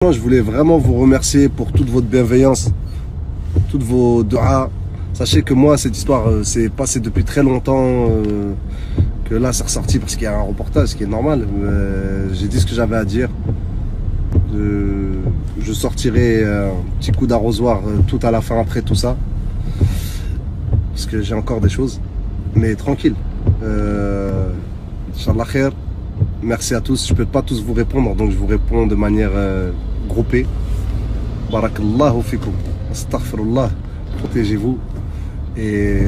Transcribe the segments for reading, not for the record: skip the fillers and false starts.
Je voulais vraiment vous remercier pour toute votre bienveillance, toutes vos du'as. Sachez que moi, cette histoire s'est passée depuis très longtemps, que là, c'est ressorti parce qu'il y a un reportage, ce qui est normal. J'ai dit ce que j'avais à dire. Je sortirai un petit coup d'arrosoir tout à la fin après tout ça, parce que j'ai encore des choses, mais tranquille. Inch'Allah khair. Merci à tous. Je ne peux pas tous vous répondre, donc je vous réponds de manière groupée. Barakallahu fikum. Astaghfirullah. Protégez-vous. Et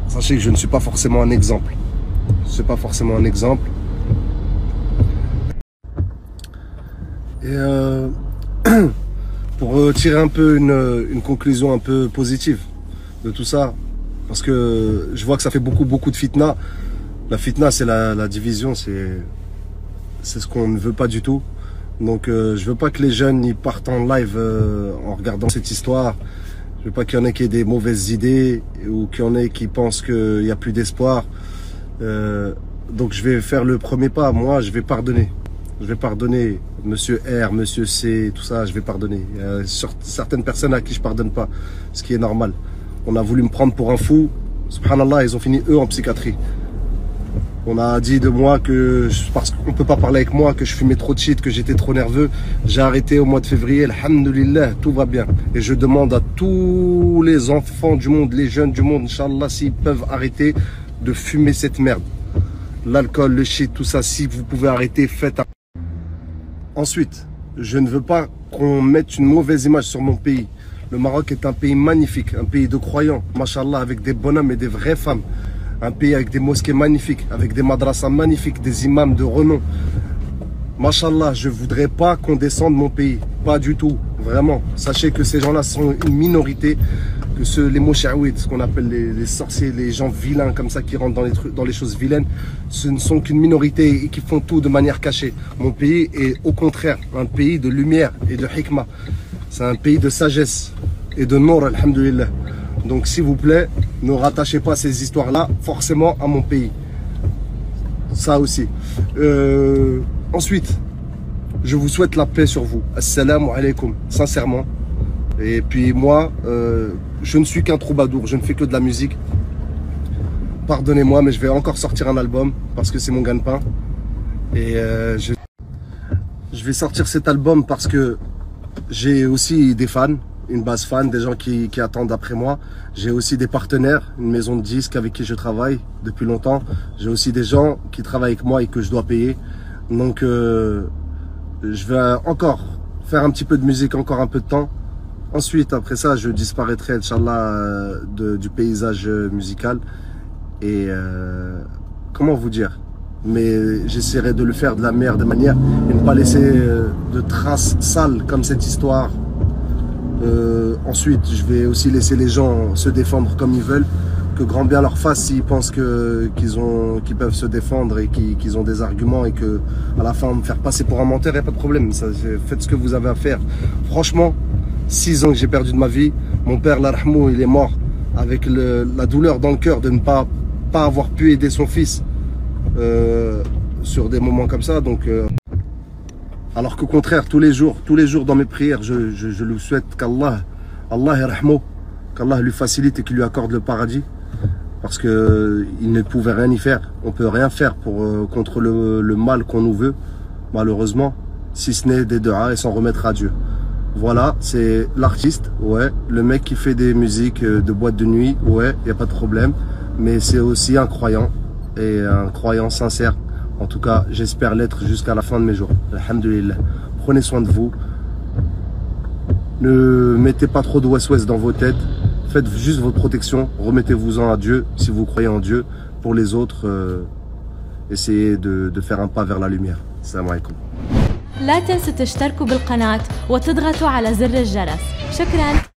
sachez que je ne suis pas forcément un exemple. Je ne suis pas forcément un exemple. Et pour tirer un peu une conclusion un peu positive de tout ça, parce que je vois que ça fait beaucoup de fitna. La fitna, c'est la division, c'est ce qu'on ne veut pas du tout. Donc je veux pas que les jeunes ils partent en live en regardant cette histoire. Je veux pas qu'il y en ait qui aient des mauvaises idées ou qu'il y en ait qui pensent qu'il n'y a plus d'espoir. Donc je vais faire le premier pas. Moi, je vais pardonner. Je vais pardonner Monsieur R, Monsieur C, tout ça, je vais pardonner. Il y a certaines personnes à qui je pardonne pas, ce qui est normal. On a voulu me prendre pour un fou. Subhanallah, ils ont fini eux en psychiatrie. On a dit de moi que, parce qu'on ne peut pas parler avec moi, que je fumais trop de shit, que j'étais trop nerveux. J'ai arrêté au mois de février, alhamdulillah, tout va bien. Et je demande à tous les enfants du monde, les jeunes du monde, Inch'Allah, s'ils peuvent arrêter de fumer cette merde. L'alcool, le shit, tout ça, si vous pouvez arrêter, faites. Ensuite, je ne veux pas qu'on mette une mauvaise image sur mon pays. Le Maroc est un pays magnifique, un pays de croyants, machallah, avec des bonhommes et des vraies femmes. Un pays avec des mosquées magnifiques, avec des madrasas magnifiques, des imams de renom. Machallah, je ne voudrais pas qu'on descende mon pays. Pas du tout, vraiment. Sachez que ces gens-là sont une minorité, que les mouchaouids, ce qu'on appelle les sorciers, les gens vilains comme ça qui rentrent dans les choses vilaines, ce ne sont qu'une minorité et qui font tout de manière cachée. Mon pays est au contraire un pays de lumière et de hikmah. C'est un pays de sagesse et de nour, alhamdulillah. Donc s'il vous plaît, ne rattachez pas ces histoires-là forcément à mon pays. Ça aussi. Ensuite, je vous souhaite la paix sur vous. Assalamu alaikum, sincèrement. Et puis moi, je ne suis qu'un troubadour, je ne fais que de la musique. Pardonnez-moi, mais je vais encore sortir un album parce que c'est mon gagne-pain. Et je vais sortir cet album parce que j'ai aussi des fans. Une base fan, des gens qui attendent après moi. J'ai aussi des partenaires, une maison de disques avec qui je travaille depuis longtemps. J'ai aussi des gens qui travaillent avec moi et que je dois payer. Donc je vais encore faire un petit peu de musique, encore un peu de temps. Ensuite, après ça, je disparaîtrai, Inch'Allah, du paysage musical. Et comment vous dire? Mais j'essaierai de le faire de la meilleure des manières et ne pas laisser de traces sales comme cette histoire. Ensuite, je vais aussi laisser les gens se défendre comme ils veulent, que grand bien leur fasse s'ils pensent qu'ils peuvent se défendre et qu'ils ont des arguments et que à la fin me faire passer pour un menteur, il n'y a pas de problème. Ça, faites ce que vous avez à faire. Franchement, 6 ans que j'ai perdu de ma vie, mon père, l'arhamou, il est mort avec la douleur dans le cœur de ne pas avoir pu aider son fils sur des moments comme ça. Donc alors qu'au contraire, tous les jours dans mes prières, je lui souhaite qu'Allah lui facilite et qu'il lui accorde le paradis. Parce qu'il ne pouvait rien y faire. On ne peut rien faire contre le mal qu'on nous veut, malheureusement, si ce n'est des du'as et s'en remettre à Dieu. Voilà, c'est l'artiste, ouais. Le mec qui fait des musiques de boîte de nuit, ouais, il n'y a pas de problème. Mais c'est aussi un croyant, et un croyant sincère. En tout cas, j'espère l'être jusqu'à la fin de mes jours. Alhamdulillah. Prenez soin de vous. Ne mettez pas trop de waswas dans vos têtes. Faites juste votre protection. Remettez-vous-en à Dieu si vous croyez en Dieu. Pour les autres, essayez de faire un pas vers la lumière. Salam alaikum. لا تنسوا تشتركوا بالقناة وتضغطوا على زر الجرس. شكراً.